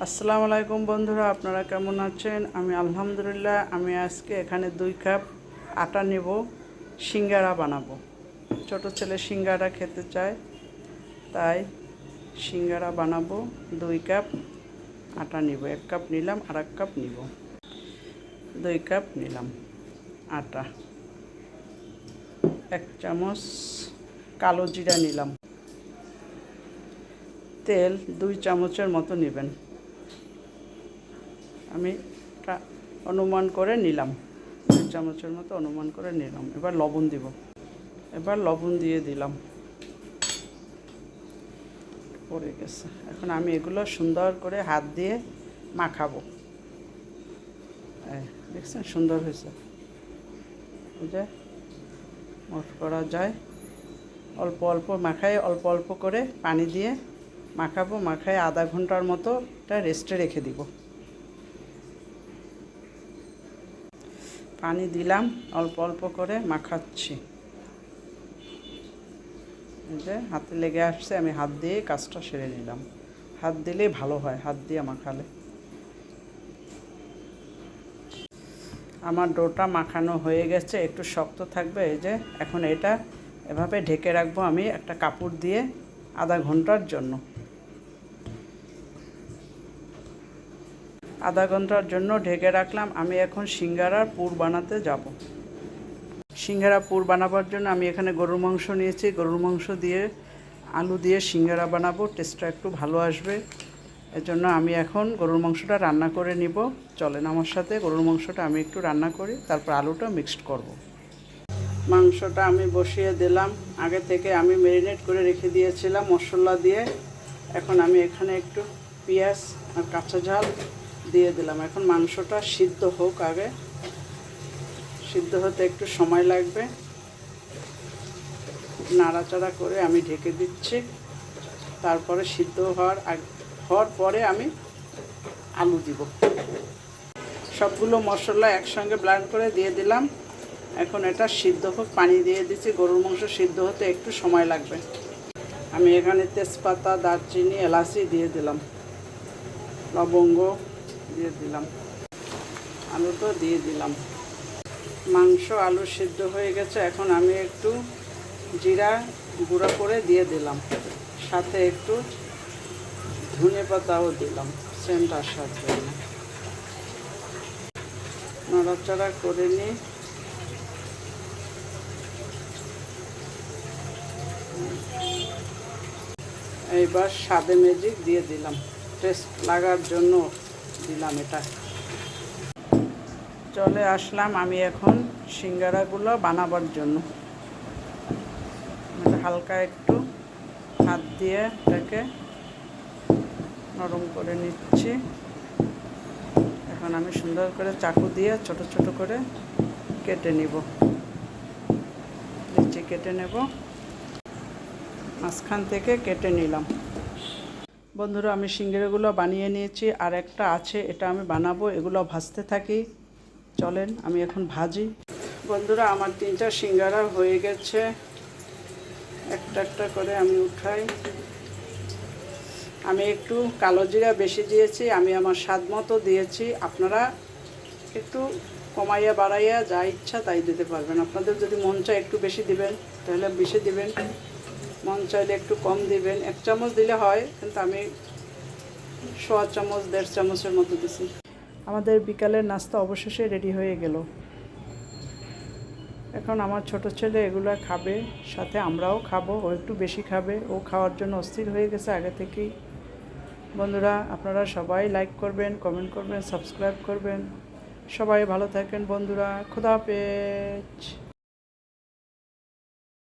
আসসালামু আলাইকুম বন্ধুরা, আপনারা কেমন আছেন? আমি আলহামদুলিল্লাহ। আমি আজকে এখানে 2 কাপ আটা নেব, সিঙ্গারা বানাবো। ছোট ছেলে সিঙ্গারা খেতে চায়, তাই সিঙ্গারা বানাবো। 2 কাপ আটা নিব, 1 কাপ নিলাম, আর 1 কাপ নিব। 2 কাপ নিলাম আটা, 1 চামচ কালো জিরা নিলাম, তেল 2 চামচের মতো নেবেন। আমি অনুমান করে নিলাম, 2 চামচের মতো অনুমান করে নিলাম। এবার লবণ দিব, এবার লবণ দিয়ে দিলাম, পড়ে গেছে। এখন আমি এগুলো সুন্দর করে হাত দিয়ে মাখাবো। দেখছেন সুন্দর হয়েছে, এই যে মট করা যায়। অল্প অল্প মাখায়, অল্প অল্প করে পানি দিয়ে মাখাবো। মাখায় আধা ঘন্টার মতো এটা রেস্টে রেখে দিব। পানি দিলাম, অল্প অল্প করে মাখাচ্ছি। এই যে হাতে লেগে আসছে, আমি হাত দিয়ে কাজটা সেরে নিলাম। হাত দিলেই ভালো হয়, হাত দিয়ে মাখালে। আমার ডোটা মাখানো হয়ে গেছে, একটু শক্ত থাকবে। এই যে এখন এটা এভাবে ঢেকে রাখবো আমি একটা কাপড় দিয়ে আধা ঘন্টার জন্য। আধা ঘন্টার জন্য ঢেকে রাখলাম। আমি এখন সিঙ্গারার পুর বানাতে যাব। সিঙ্গারা পুর বানাবার জন্য আমি এখানে গরুর মাংস নিয়েছি। গরুর মাংস দিয়ে আলু দিয়ে সিঙ্গারা বানাবো, টেস্টটা একটু ভালো আসবে। এজন্য আমি এখন গরুর মাংসটা রান্না করে নিব। চলেন আমার সাথে, গরুর মাংসটা আমি একটু রান্না করি, তারপর আলুটা মিক্সড করব। মাংসটা আমি বসিয়ে দিলাম। আগে থেকে আমি ম্যারিনেট করে রেখে দিয়েছিলাম মশলা দিয়ে। এখন আমি এখানে একটু পেঁয়াজ আর কাঁচা ঝাল দিয়ে দিলাম। এখন মাংসটা সিদ্ধ হোক আগে, সিদ্ধ হতে একটু সময় লাগবে। নাড়াচাড়া করে আমি ঢেকে দিচ্ছি। তারপরে সিদ্ধ হওয়ার পরে আমি আলু দিব। সবগুলো মশলা একসঙ্গে ব্লেন্ড করে দিয়ে দিলাম। এখন এটা সিদ্ধ হোক, পানি দিয়ে দিচ্ছি। গরুর মাংস সিদ্ধ হতে একটু সময় লাগবে। আমি এখানে তেজপাতা, দারচিনি, এলাচি দিয়ে দিলাম, লবঙ্গ দিয়ে দিলাম, আলুটা দিয়ে দিলাম। মাংস আলু সিদ্ধ হয়ে গেছে। এখন আমি একটু জিরা গুঁড়ো করে দিয়ে দিলাম, সাথে একটু ধনে পাতাও দিলাম সেন্ট আসার জন্য। নাড়াচাড়া করে নিই। এইবার স্বাদে ম্যাজিক দিয়ে দিলাম, টেস্ট লাগার জন্য দিলাম এটা। চলে আসলাম আমি এখন সিঙ্গারাগুলো বানাবার জন্য। হালকা একটু হাত দিয়ে এটাকে নরম করে নিচ্ছি। এখন আমি সুন্দর করে চাকু দিয়ে ছোট ছোট করে কেটে নিব। নিচে কেটে নেব, মাঝখান থেকে কেটে নিলাম। বন্ধুরা, আমি সিঙ্গারাগুলো বানিয়ে নিয়েছি, আর একটা আছে, এটা আমি বানাবো। এগুলো ভাজতে থাকি, চলেন আমি এখন ভাজি। বন্ধুরা, আমার 3টা সিঙ্গারা হয়ে গেছে। একটা একটা করে আমি উঠাই। আমি একটু কালো জিরা বেশি দিয়েছি, আমি আমার স্বাদ মতো দিয়েছি। আপনারা একটু কমাইয়া বাড়াইয়া যা ইচ্ছা তাই দিতে পারবেন। আপনাদের যদি মন চায় একটু বেশি দিবেন তাহলে বেশি দিবেন, মন চাইলে একটু কম দিবেন। 1 চামচ দিলে হয়, কিন্তু আমি 1/4 চামচ 1.5 চামচের মতো দিছি। আমাদের বিকালের নাস্তা অবশেষে রেডি হয়ে গেল। এখন আমার ছোট ছেলে এগুলো খাবে, সাথে আমরাও খাবো। ও একটু বেশি খাবে, ও খাওয়ার জন্য অস্থির হয়ে গেছে আগে থেকেই। বন্ধুরা, আপনারা সবাই লাইক করবেন, কমেন্ট করবেন, সাবস্ক্রাইব করবেন। সবাই ভালো থাকেন বন্ধুরা। খোদা হাফেজ।